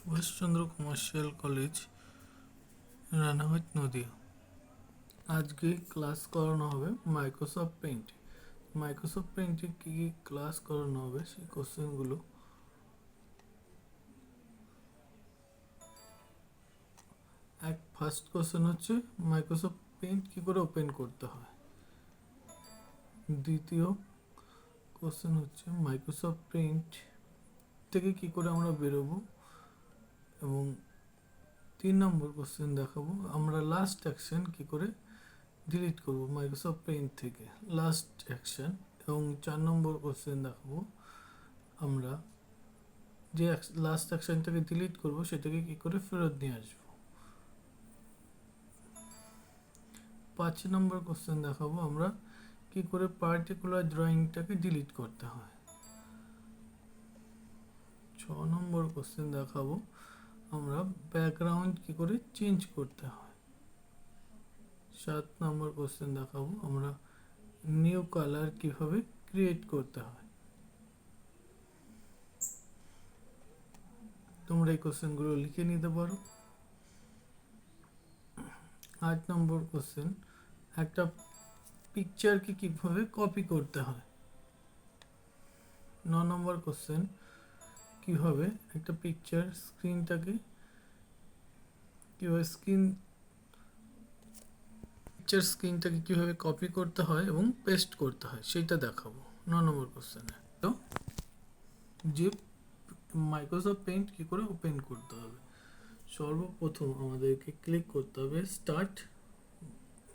Subhash Chandra commercial college, Ranaghat, Nadia. আজকে class করানো হবে মাইক্রোসফট পেইন্ট। মাইক্রোসফট পেইন্টে কী কী ক্লাস করানো হবে সেই কোশ্চেনগুলো। ফার্স্ট কোশ্চেন হচ্ছে মাইক্রোসফট পেইন্ট কী করে ওপেন করতে হয়। দ্বিতীয় কোশ্চেন হচ্ছে মাইক্রোসফট পেইন্ট থেকে কী করে আমরা বেরোবো, এবং 3 নম্বর কোশ্চেন দেখাবো আমরা লাস্ট অ্যাকশন কী করে ডিলিট করব মাইক্রোসফট পেইন্ট থেকে, লাস্ট অ্যাকশন। এবং 4 নম্বর কোশ্চেন দেখাবো আমরা যে লাস্ট অ্যাকশনটাকে ডিলিট করব সেটাকে কী করে ফেরত নিয়ে আসবো। 5 নম্বর কোশ্চেন দেখাবো আমরা কী করে পার্টিকুলার ড্রয়িংটাকে ডিলিট করতে হয়। 6 নম্বর কোশ্চেন দেখাবো আমরা ব্যাকগ্রাউন্ড কী করে চেঞ্জ করতে হয়। 7 নম্বর কোশ্চেন দেখাবো আমরা নিউ কালার কিভাবে ক্রিয়েট করতে হয়। তোমরা এই কোশ্চেনগুলো লিখে নিতে পারো। 8 নম্বর কোশ্চেন একটা পিকচারকে কিভাবে কপি করতে হয়। 9 নম্বর কোশ্চেন কিভাবে একটা পিকচার স্ক্রিনটাকে কিভাবে কপি করতে হয় এবং পেস্ট করতে হয় সেইটা দেখাবো 9 নম্বর কোশ্চেনে। তো যে মাইক্রোসফট পেইন্ট কী করে ওপেন করতে হবে, সর্বপ্রথম আমাদেরকে ক্লিক করতে হবে স্টার্ট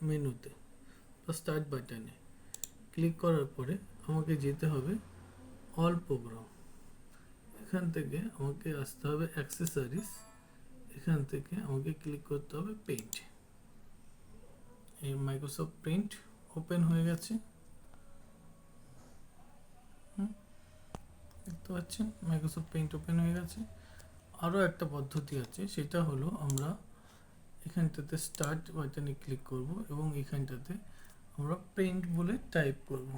মেনুতে বা স্টার্ট বাটনে। ক্লিক করার পরে আমাকে যেতে হবে অল প্রোগ্রাম। এখান থেকে আমাকে আসতে হবে অ্যাক্সেসরিজ। এখান থেকে আমাকে ক্লিক করতে হবে পেইন্ট। এই মাইক্রোসফট পেইন্ট ওপেন হয়ে গেছে, দেখতে পাচ্ছেন মাইক্রোসফট পেইন্ট ওপেন হয়ে গেছে। আরও একটা পদ্ধতি আছে, সেটা হলো আমরা এখানটাতে স্টার্ট বাটনে ক্লিক করব এবং এখানটাতে আমরা পেইন্ট বলে টাইপ করব,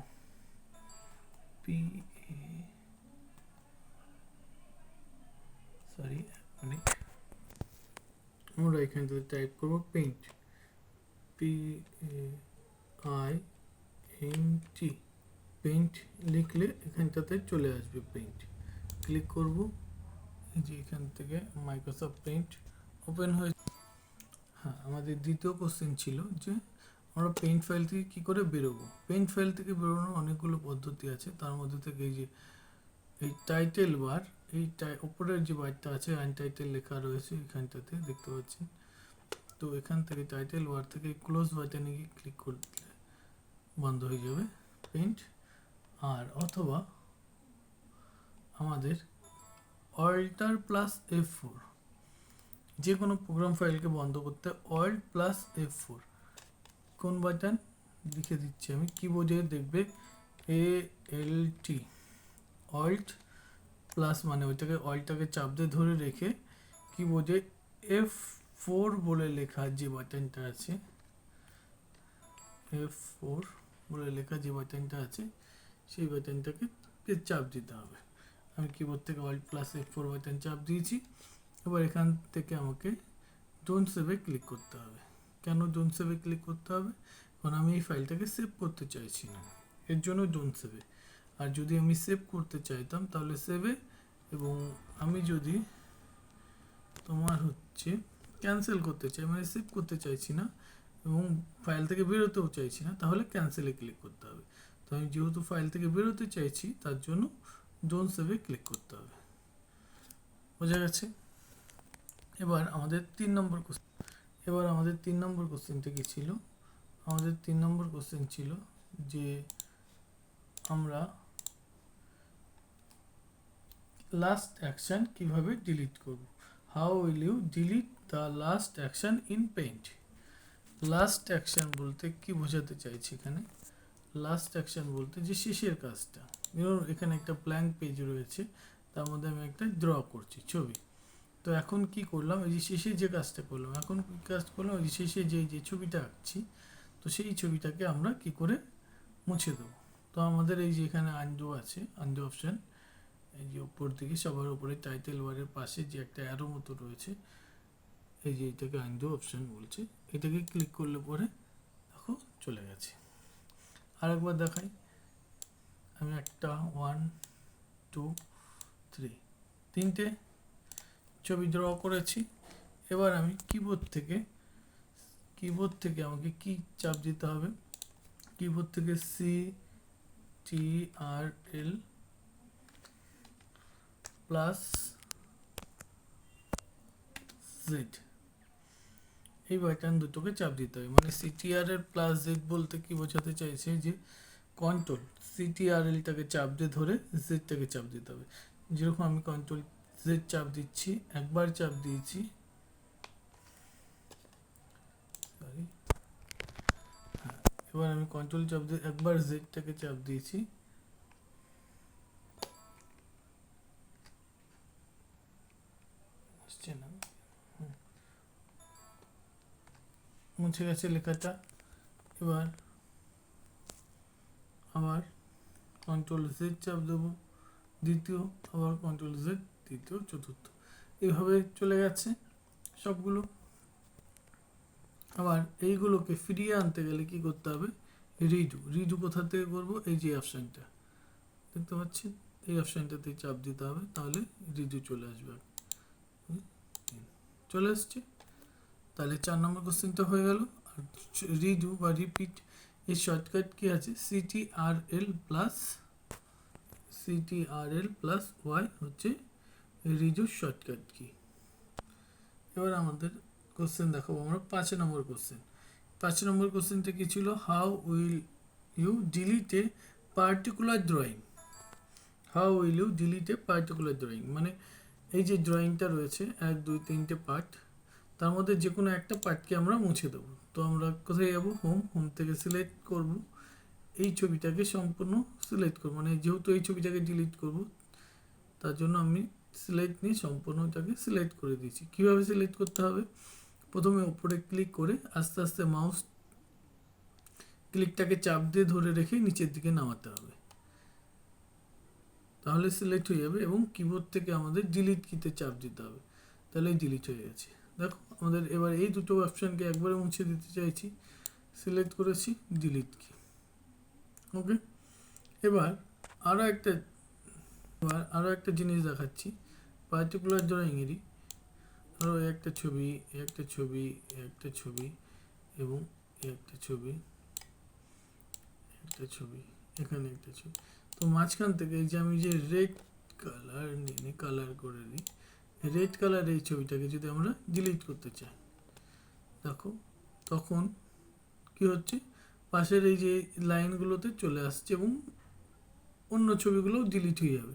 আমরা এখানটাতে টাইপ করব পেইন্ট, PAINT। পেইন্ট লিখলে এখানটাতে চলে আসবে পেইন্ট। ক্লিক করব, এই যে এখান থেকে মাইক্রোসফট পেইন্ট ওপেন হয়ে। হ্যাঁ, আমাদের দ্বিতীয় কোশ্চেন ছিল যে আমরা পেইন্ট ফাইল থেকে কী করে বেরোবো। পেইন্ট ফাইল থেকে বেরোনোর অনেকগুলো পদ্ধতি আছে, তার মধ্যে থেকে এই যে এই টাইটেল বার, এই উপরের যে বারটা আছে আনটাইটেল লেখা রয়েছে এখানটাতে দেখতে পাচ্ছেন। তো এখান থেকে টাইটেল বার থেকে ক্লোজ বাটনে গিয়ে ক্লিক করলে বন্ধ হয়ে যাবে পেইন্ট। আর অথবা আমাদের অল্টার প্লাস F4, যে কোনো প্রোগ্রাম ফাইলকে বন্ধ করতে অল্ট প্লাস F4। কোন বাটন লিখে দিচ্ছি আমি, কিবোর্ডে দেখবে ALT, অল্ট প্লাস মানে ওইটাকে অল্টটাকে চাপ দিয়ে ধরে রেখে কিবোর্ডে F4 বলে লেখা যে বাটনটা আছে, F4 বলে লেখা যে বাটনটা আছে সেই বাটনটাকে চাপ দিতে হবে। আমি কিবোর্ড থেকে অল্ট প্লাস F4 বাটন চাপ দিয়েছি। এবার এখান থেকে আমাকে ডোন্ট সেভে ক্লিক করতে হবে। কেন ডোন্ট সেভে ক্লিক করতে হবে? কারণ আমি এই ফাইলটাকে সেভ করতে চাইছি না, এর জন্য ডোন্ট সেভে। আর যদি আমি সেভ করতে চাইতাম তাহলে সেভে, এবং আমি যদি ক্যান্সেল করতে চাই, মানে সেভ করতে চাইছি না এবং ফাইল থেকে বেরোতেও চাইছি না, তাহলে ক্যান্সেলে ক্লিক করতে হবে। তো আমি যেহেতু ফাইল থেকে বেরোতে চাইছি তার জন্য ডোন্ট সেভে ক্লিক করতে হবে। বোঝা গেছে? এবার আমাদের 3 নম্বর কোশ্চেনটা কি ছিল? আমাদের 3 নম্বর কোশ্চেন ছিল যে আমরা লাস্ট অ্যাকশন কিভাবে ডিলিট করব। How will you delete the last action in paint. Last action বলতে কি বোঝাতে চাইছি এখানে? লাস্ট অ্যাকশন বলতে যে শেষের কাজটা। ধরুন এখানে একটা ব্ল্যাঙ্ক পেজ রয়েছে, তার মধ্যে আমি একটা ড্র করছি ছবি। তো এখন কি করলাম, এই যে শেষে যে কাজটা করলাম, এখন কি কাজ করলাম, ওই যে শেষে যে ছবিটা আঁকছি, তো সেই ছবিটাকে আমরা কি করে মুছে দেবো। তো আমাদের এই যে এখানে আনডু আছে, আনডু অপশান, এই যে উপর দিকে সবার উপরে টাইটেল বারের পাশে যে একটা অ্যারো মতো রয়েছে, এই যে এটাকে আইন্ডো অপশন বলছে, এটাকে ক্লিক করলে পরে দেখো চলে গেছে। আরেকবার দেখাই, আমি একটা 1 2 3 তিনটে ছবি ড্র করেছি। এবার আমি কিবোর্ড থেকে আমাকে কি চাপ দিতে হবে, কিবোর্ড থেকে CTRL প্লাস Z, এই বাটন দুটোকে চাপ দিতে হবে। মানে CTRL প্লাস Z বলতে কি বোঝাতে চাইছে, যে কন্ট্রোল CTRLটাকে চাপ দিয়ে ধরে জেডটাকে চাপ দিতে হবে। যেরকম আমি কন্ট্রোল Z চাপ দিচ্ছি, একবার চাপ দিয়েছি, সরি, এবার আমি কন্ট্রোল চাপ দিয়ে একবার জেডটাকে চাপ দিয়েছি, আসছে না, মুছে গেছে লেখাটা। এবার আবার কন্ট্রোল Z চাপ দেবো দ্বিতীয়, আবার কন্ট্রোল Z তৃতীয়, চতুর্থ, এইভাবে চলে গেছে সবগুলো। আবার এইগুলোকে ফিরিয়ে আনতে গেলে কি করতে হবে, রিডু কোথা থেকে করবো, এই যে অপশানটা দেখতে পাচ্ছেন, এই অপশানটাতে চাপ দিতে হবে, তাহলে রিডু চলে আসবে, চলে আসছে। তাহলে 4 নম্বর কোশ্চেনটা হয়ে গেল। আর রিডু বা রিপিট এর শর্টকাট কি আছে, CTRL প্লাস ওয়াই হচ্ছে রিডুর শর্টকাট কি। এবার আমাদের কোশ্চেন দেখাবো আমরা 5 নম্বর কোশ্চেন। 5 নম্বর কোশ্চেনটা কি ছিল, how will you delete a particular drawing, মানে এই যে ড্রয়িংটা রয়েছে 1 2 3টে পার্ট, তার মধ্যে যে কোনো একটা পার্টকে আমরা মুছে দেবো। তো আমরা কোথায় যাবো, হোম থেকে সিলেক্ট করব, এই ছবিটাকে সম্পূর্ণ সিলেক্ট করব, মানে যেহেতু এই ছবিটাকে ডিলিট করব তার জন্য আমি সিলেক্ট নিয়ে সম্পূর্ণটাকে সিলেক্ট করে দিয়েছি। কীভাবে সিলেক্ট করতে হবে, প্রথমে উপরে ক্লিক করে আস্তে আস্তে মাউস ক্লিকটাকে চাপ দিয়ে ধরে রেখে নিচের দিকে নামাতে হবে, তাহলে সিলেক্ট হয়ে যাবে। এবং কিবোর্ড থেকে আমাদের ডিলিট কিতে চাপ দিতে হবে, তাহলে ডিলিট হয়ে গেছে। দেখো আমাদের এবার এই দুটো অপশানকে একবারে মুছে দিতে চাইছি, সিলেক্ট করেছি, ডিলিট কি, ওকে। এবার আরও একটা জিনিস দেখাচ্ছি, পার্টিকুলার ড্রয়িংয়েরই আরও একটা ছবি এবং একটা ছবি, এখানে একটা ছবি। তো মাঝখান থেকে এই যে আমি যে রেড কালার নিয়ে কালার করে দিই, রেড কালার এই ছবিটাকে যদি আমরা ডিলিট করতে চাই, দেখো তখন কি হচ্ছে, পাশের এই যে লাইনগুলোতে চলে আসছে এবং অন্য ছবিগুলোও ডিলিট হয়ে যাবে।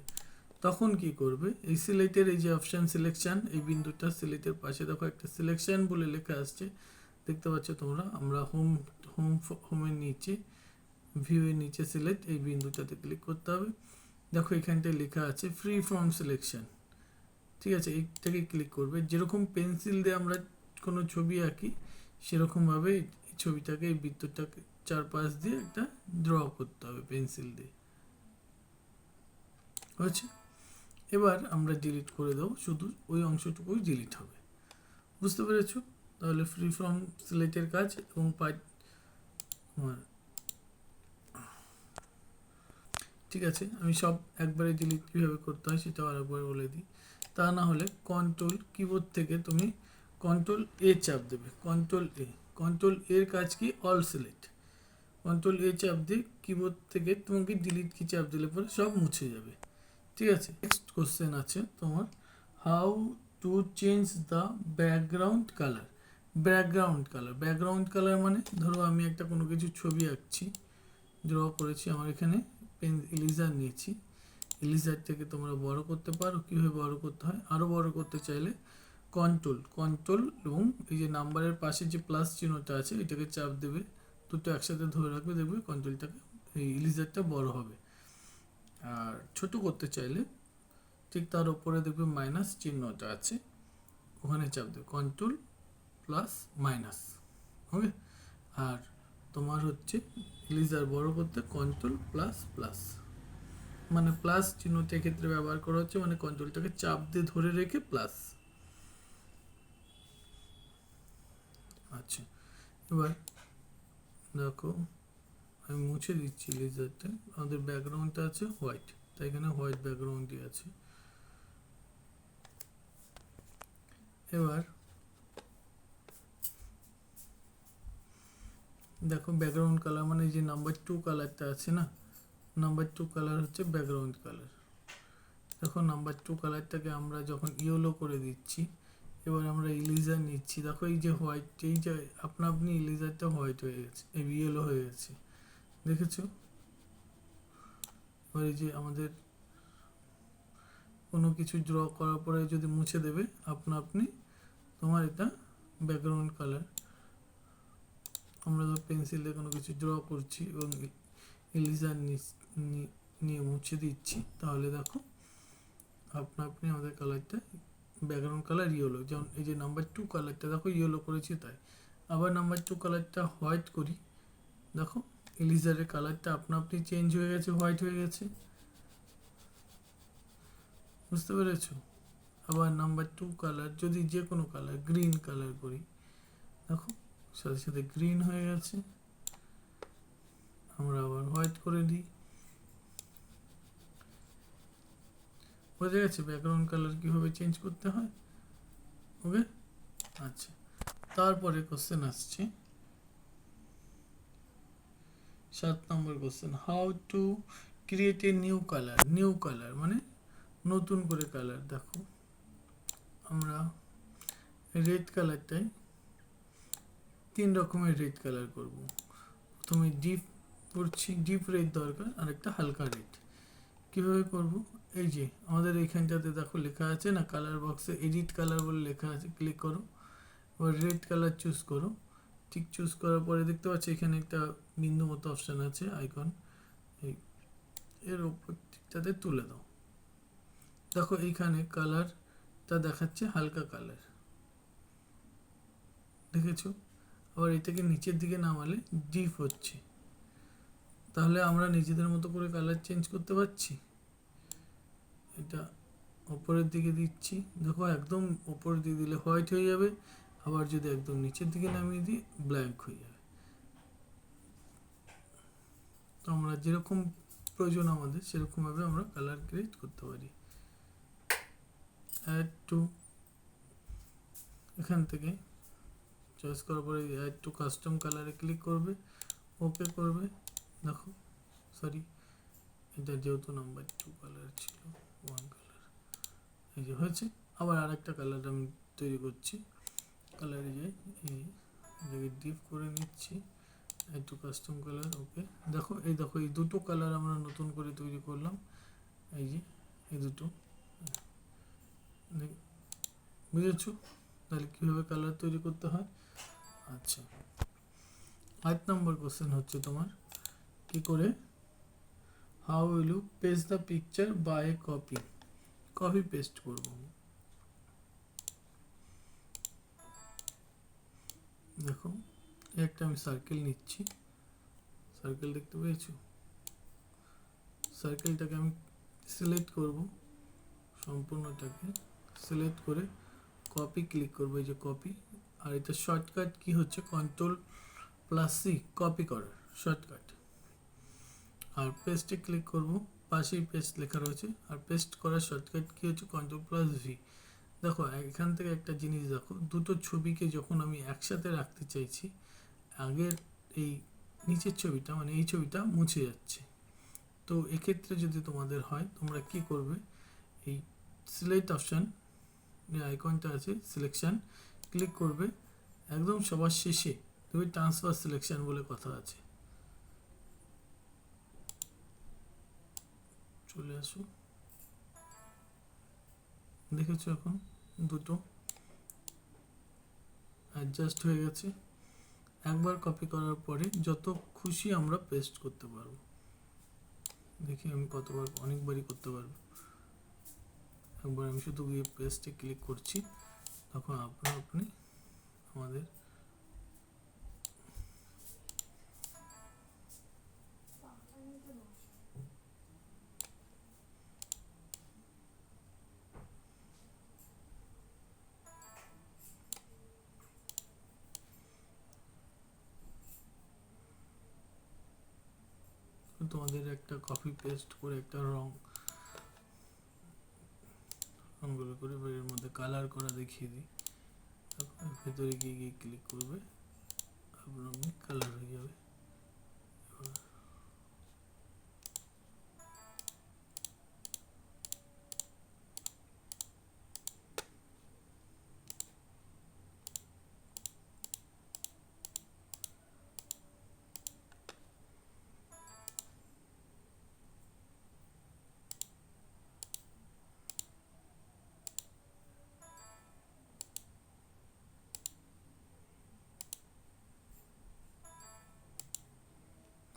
তখন কি করবে, এই সিলেক্টের এই যে অপশান সিলেকশান, এই বিন্দুটা সিলেক্টের পাশে দেখো একটা সিলেকশান বলে লেখা আসছে, দেখতে পাচ্ছ তোমরা। আমরা হোমের নিচে ভিউয়ের নিচে সিলেক্ট, এই বিন্দুটাতে ক্লিক করতে হবে। দেখো এখানটায় লেখা আছে ফ্রি ফ্রম সিলেকশন, ঠিক আছে, এইটাকে ক্লিক করবে। যেরকম পেন্সিল দিয়ে আমরা কোনো ছবি আঁকি সেরকমভাবে এই ছবিটাকে, এই বৃত্তটাকে চারপাশ দিয়ে একটা ড্র করতে হবে পেন্সিল দিয়ে, হয়েছে। এবার আমরা ডিলিট করে দেবো, শুধু ওই অংশটুকুই ডিলিট হবে, বুঝতে পেরেছো। তাহলে ফ্রি ফ্রম সিলেক্টের কাজ এবং ঠিক আছে, আমি সব একবারে ডিলিট কীভাবে করতে হয় সেটাও আরেকবার বলে দিই। তা না হলে কন্ট্রোল কিবোর্ড থেকে তুমি কন্ট্রোল এ চাপ দেবে, কন্ট্রোল এর কাজ কি, অল সিলেক্ট, কন্ট্রোল এ চাপ দিয়ে কিবোর্ড থেকে তোমাকে ডিলিট কি চাপ দিলে পরে সব মুছে যাবে, ঠিক আছে। নেক্সট কোশ্চেন আছে তোমার, how to change the background colour মানে ধরো আমি একটা কোনো কিছু ছবি আঁকছি, ড্র করেছি, আমার এখানে পেন ইলিজার নিয়েছি, ইলিজার থেকে তোমরা বড় করতে পারো। কীভাবে বড় করতে হয়, আরও বড় করতে চাইলে কন্ট্রোল এবং এই যে নাম্বারের পাশে যে প্লাস চিহ্নটা আছে এটাকে চাপ দেবে, দুটো একসাথে ধরে রাখবে, দেখবে কন্ট্রোলটাকে, এই ইলিজারটা বড় হবে। আর ছোট করতে চাইলে ঠিক তার উপরে দেখবে মাইনাস চিহ্নটা আছে, ওখানে চাপ দেবে কন্ট্রোল প্লাস মাইনাস, ওকে। আর তোমার হচ্ছে ইলিজার বড় করতে কন্ট্রোল প্লাস প্লাস, মানে প্লাস চিহ্নটা ক্ষেত্রে ব্যবহার করা হচ্ছে, মানে কন্ট্রোলটাকে চাপ দিয়ে ধরে রেখে প্লাস। আচ্ছা, এবার দেখো আমি মুছে দিচ্ছি লেজারটা। আমাদের ব্যাকগ্রাউন্ডটা আছে হোয়াইট, তাই এখানে হোয়াইট ব্যাকগ্রাউন্ড দিয়ে আছে। এবার দেখো ব্যাকগ্রাউন্ড কালার মানে যে নাম্বার 2 কালারটা আছে না, নাম্বার 2 কালার হচ্ছে ব্যাকগ্রাউন্ড কালার। দেখো নাম্বার 2 কালারটাকে আমরা যখন ইয়েলো করে দিচ্ছি, এবার আমরা ইলিজার নিচ্ছি। দেখো এই যে হোয়াইট, এই যে আপনা আপনি ইলিজারটা হোয়াইট হয়ে গেছে, এই ইয়েলো হয়ে গেছে, দেখেছো? এবার এই যে আমাদের কোনো কিছু ড্র করার পরে যদি মুছে দেবে আপনা আপনি, তোমার এটা ব্যাকগ্রাউন্ড কালার। আমরা তো পেন্সিল দিয়ে কোনো কিছু ড্র করছি এবং ইলিজার নিয়ে মুছে দিচ্ছি, তাহলে দেখো আপনা আপনি আমাদের কালারটা ব্যাকগ্রাউন্ড কালার ইয়েলো। যেমন এই যে নাম্বার 2 কালারটা দেখো ইয়েলো করেছি তাই। আবার নাম্বার 2 কালারটা হোয়াইট করি, দেখো ইলিজারের কালারটা আপনা আপনি চেঞ্জ হয়ে গেছে, হোয়াইট হয়ে গেছে, বুঝতে পেরেছো? আবার নাম্বার 2 কালার যদি যে কোনো কালার গ্রিন কালার করি, দেখো সাথে সাথে গ্রিন হয়ে গেছে। আমরা আবার হোয়াইট করে দিই, বোঝা গেছে ব্যাকগ্রাউন্ড কালার কিভাবে চেঞ্জ করতে হয়। ওকে, আচ্ছা তারপরে কোশ্চেন আসছে 7 নম্বর question, how to create a new colour. New colour মানে নতুন করে কালার। দেখো আমরা রেড কালারটাই 3 রকমের রেড কালার করব। প্রথমে ডিপ করছি, ডিপ রেড দরকার, আর একটা হালকা রেড। কিভাবে করব? এই যে আমাদের এইখানটাতে দেখো লেখা আছে না, কালার বক্সে এডিট কালার বলে লেখা আছে, ক্লিক করো, এবার রেড কালার চুজ করো। ঠিক চুজ করার পরে দেখতে পাচ্ছি এখানে একটা বিন্দু মতো অপশান আছে আইকন, এই এর উপর দিকটাতে তুলে দাও। দেখো এইখানে কালারটা দেখাচ্ছে হালকা কালার, দেখেছো? আবার এটাকে নিচের দিকে নামালে ডিপ হচ্ছে। তাহলে আমরা নিজেদের মতো করে কালার চেঞ্জ করতে পারছি। এটা ওপরের দিকে দিচ্ছি, দেখো একদম ওপরের দিকে দিলে হোয়াইট হয়ে যাবে, আবার যদি একদম নিচের দিকে নামিয়ে দিই ব্ল্যাক হয়ে যাবে। তো আমরা যেরকম প্রয়োজন আমাদের সেরকমভাবে আমরা কালার ক্রিয়েট করতে পারি। অ্যাড টু, এখান থেকে চয়েস করার পরে অ্যাড টু কাস্টম কালারে ক্লিক করবে, ওকে করবে। দেখো সরি, এটা যেহেতু নাম্বার 2 কালার ছিল, 1 কালার, এই যে হয়েছে। আবার আরেকটা কালার আমি তৈরি করছি, কালারে যাই, এই জায়গায় ডিপ করে নিচ্ছি, একটু কাস্টম কালার, ওকে। দেখো এই দুটো কালার আমরা নতুন করে তৈরি করলাম, এই যে এই দুটো, বুঝেছো তাহলে কীভাবে কালার তৈরি করতে হয়। আচ্ছা 8 নম্বর কোশ্চেন হচ্ছে তোমার, কি করে how will you paste the picture by a copy. Copy paste করবো। দেখো একটা আমি সার্কেল নিচ্ছি, সার্কেল দেখতে পেয়েছো? সার্কেলটাকে আমি সিলেক্ট করব, সম্পূর্ণটাকে সিলেক্ট করে কপি ক্লিক করবো, এই যে কপি। আর এটা শর্টকাট কি হচ্ছে Ctrl+C, কপি করার শর্টকাট। আর পেস্টে ক্লিক করব, পাশেই পেস্ট লেখা রয়েছে। আর পেস্ট করার শর্টকাট কি হচ্ছে Ctrl+V। দেখো এখান থেকে একটা জিনিস দেখো, দুটো ছবিকে যখন আমি একসাথে রাখতে চাইছি, আগের এই নিচের ছবিটা মানে এই ছবিটা মুছে যাচ্ছে। তো এক্ষেত্রে যদি তোমাদের হয় তোমরা কি করবে, এই সিলেক্ট অপশান যে আইকনটা আছে সিলেকশান ক্লিক করবে, একদম সবার শেষে তুমি ট্রান্সফার সিলেকশান বলে কথা আছে, চলে আসো। দেখেছো এখন দুটো অ্যাডজাস্ট হয়ে গেছে। একবার কপি করার পরে যত খুশি আমরা পেস্ট করতে পারবো। দেখি আমি কতবার, অনেকবারই করতে পারবো। একবার আমি শুধু গিয়ে পেস্টে ক্লিক করছি, তখন আপনি আমাদের তোমাদের একটা কপি পেস্ট করে একটা রঙগুলো করে এর মধ্যে কালার করা দেখিয়ে দিই। ভেতরে গিয়ে গিয়ে ক্লিক করবে, আপনার কালার হয়ে যাবে।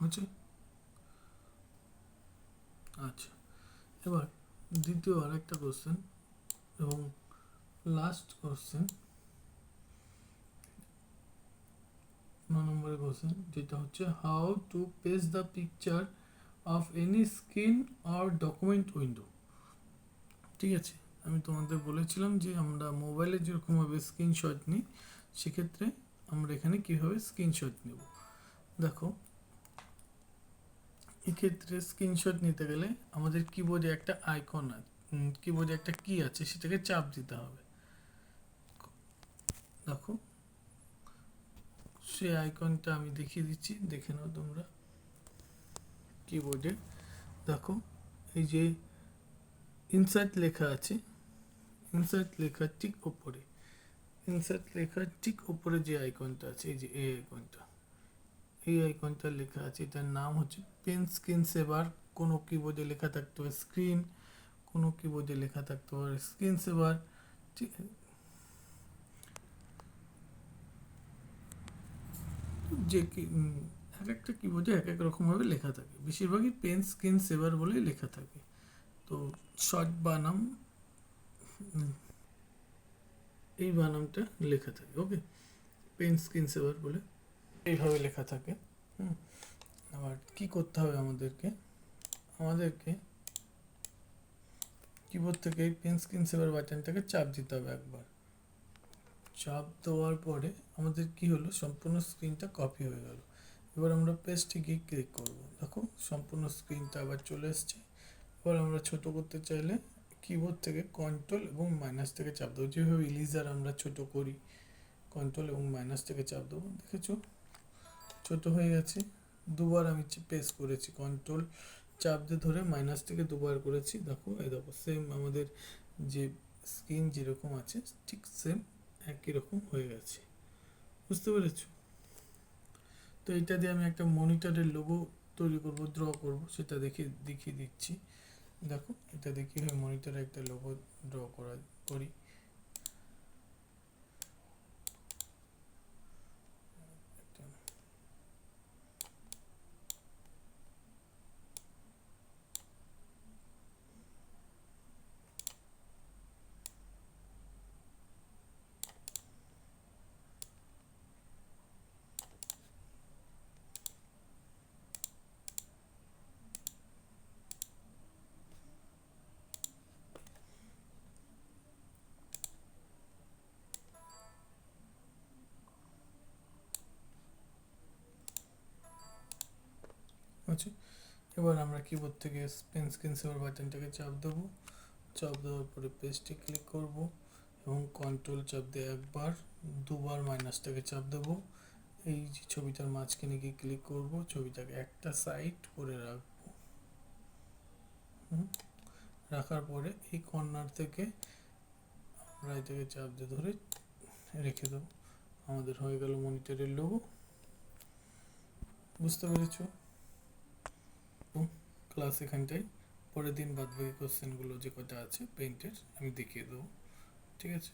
আচ্ছা আচ্ছা, এবার দ্বিতীয় আরেকটা কোশ্চেন এবং লাস্ট কোশ্চেন, 9 নম্বরের কোশ্চেন, যেটা হচ্ছে how to paste the picture of any screen or document window. ঠিক আছে, আমি তোমাদের বলেছিলাম যে আমরা মোবাইলে যেরকমভাবে স্ক্রিনশট নিই, সেক্ষেত্রে আমরা এখানে কীভাবে স্ক্রিনশট নেব। দেখো, এক্ষেত্রে স্ক্রিনশট নিতে গেলে আমাদের কিবোর্ডে একটা আইকন আছে, কিবোর্ডে একটা কি আছে, সেটাকে চাপ দিতে হবে। দেখো, সেই আইকনটা আমি দেখিয়ে দিচ্ছি, দেখে নাও তোমরা। কিবোর্ডে দেখো, এই যে ইনসার্ট লেখা আছে, ইনসার্ট লেখার ঠিক ওপরে, ইনসার্ট লেখার ঠিক ওপরে যে আইকনটা আছে, এই যে এই আইকনটা, এই আইকনটা লেখা আছে, এটার নাম হচ্ছে পেন স্ক্রিন সেভার। কোনো কিবোর্ডে লেখা থাকতে পারে স্ক্রিন, কোনো কিবোর্ডে লেখা থাকতে পারে স্ক্রিন সেভার। ঠিক আছে, যে এক একটা কিবোর্ডে এক এক রকমভাবে লেখা থাকে, বেশিরভাগই পেন স্ক্রিন সেভার বলে লেখা থাকে। তো শর্ট বানাম এই বানামটা লেখা থাকে, ওকে, পেন স্ক্রিন সেভার বলে এইভাবে লেখা থাকে। আবার কি করতে হবে আমাদেরকে, কিবোর্ড থেকে পেন স্ক্রিন সেভার বাটনটাকে চাপ দিতে হবে একবার। চাপ দেওয়ার পরে আমাদের কি হলো, সম্পূর্ণ স্ক্রিনটা কপি হয়ে গেল। এবার আমরা পেস্টে গিয়ে ক্লিক করব, দেখো সম্পূর্ণ স্ক্রিনটা আবার চলে এসছে। এবার আমরা ছোট করতে চাইলে কিবোর্ড থেকে কন্ট্রোল এবং মাইনাস থেকে চাপ দেবো, যেভাবে ইলিজার আমরা ছোট করি, কন্ট্রোল এবং মাইনাস থেকে চাপ দেবো। দেখেছো ছোট হয়ে গেছে। দুবার আমি পেস্ট করেছি, কন্ট্রোল চাপ দিয়ে ধরে মাইনাস থেকে দুবার করেছি। দেখো, এই দেখো সেম আমাদের যে স্ক্রিন যেরকম আছে ঠিক সেম একই রকম হয়ে গেছে, বুঝতে পেরেছো? তো এটা দিয়ে আমি একটা মনিটরের লোগো তৈরি করব, ড্র করব, সেটা দেখিয়ে দিচ্ছি। দেখো, এটা দিয়ে কীভাবে মনিটরে একটা লোগো ড্র করি। আচ্ছা, এবার আমরা কিবোর্ড থেকে পেন স্ক্রিন সেভার বাটনটাকে চাপ দেবো, চাপ দেওয়ার পরে পেস্টে ক্লিক করব এবং কন্ট্রোল চাপ দিয়ে একবার, দুবার মাইনাসটাকে চাপ দেবো। এই যে ছবিটার মাঝখানে গিয়ে ক্লিক করব, ছবিটাকে একটা সাইড করে রাখবো। রাখার পরে এই কর্নার থেকে আমরা এটাকে চাপ দিয়ে ধরে রেখে দেবো। আমাদের হয়ে গেল মনিটরের লোগো, বুঝতে পেরেছো? ক্লাস এখানটায়, পরের দিন বাদবাকি কোশ্চেনগুলো যে কটা আছে পেইন্টের আমি দেখিয়ে দেবো, ঠিক আছে?